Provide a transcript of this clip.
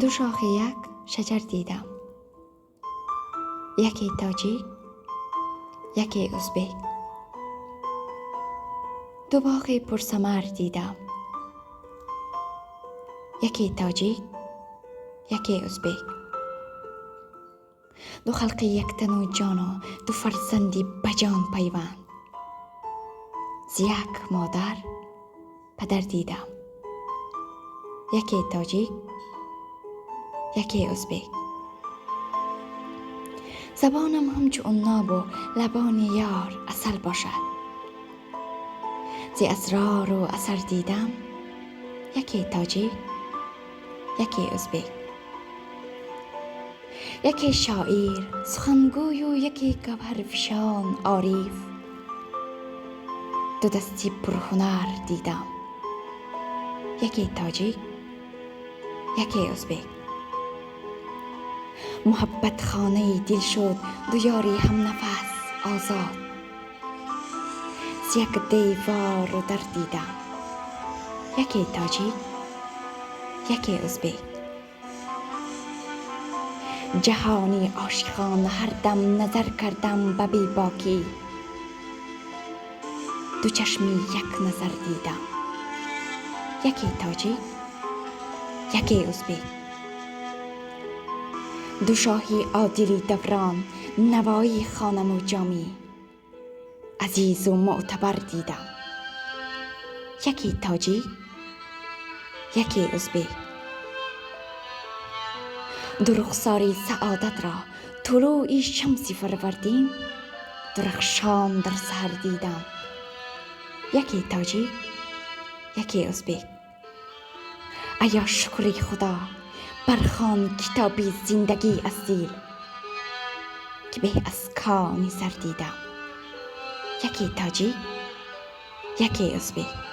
دو شاخه یک شجر دیدم، یکی تاجیک، یکی ازبک. دو باغ پرثمر دیدم، یکی تاجیک، یکی ازبک. دو خلق یک تن و جان و دو فرزندی بجان پیوند، ز یک مادر پدر دیدم، یکی تاجیک، یکی ازبک. زبانم همچو عناب و لبان یار عسل باشد، ز اسرار و اثر دیدم، یکی تاجیک، یکی ازبک. یکی شاعر سخنگوی و یکی گوهرفشان عارف، دو دستی پرهنر دیدم، یکی تاجیک، یکی ازبک. محبت خانه دل شد دو یاری هم نفس آزاد، ز یک دیوار و در دیدم، یکی تاجیک، یکی ازبک. جهانی عاشقان هر دم نظر کردم به بی باکی، دو چشمی یک نظر دیدم، یکی تاجیک، یکی ازبک. دو شاهی عادلی دوران نوایی خوانم و جامی، عزیز و معتبر دیدم، یکی تاجیک، یکی ازبک. دو رخساری سعادت را طلوعی شمسی فروردین، درخشان در سحر دیدم، یکی تاجیک، یکی ازبک. ایا شکر خدا برخوان کتابی زندگی اصیل، که به از کانی سر دیدم، یکی تاجیک، یکی ازبک.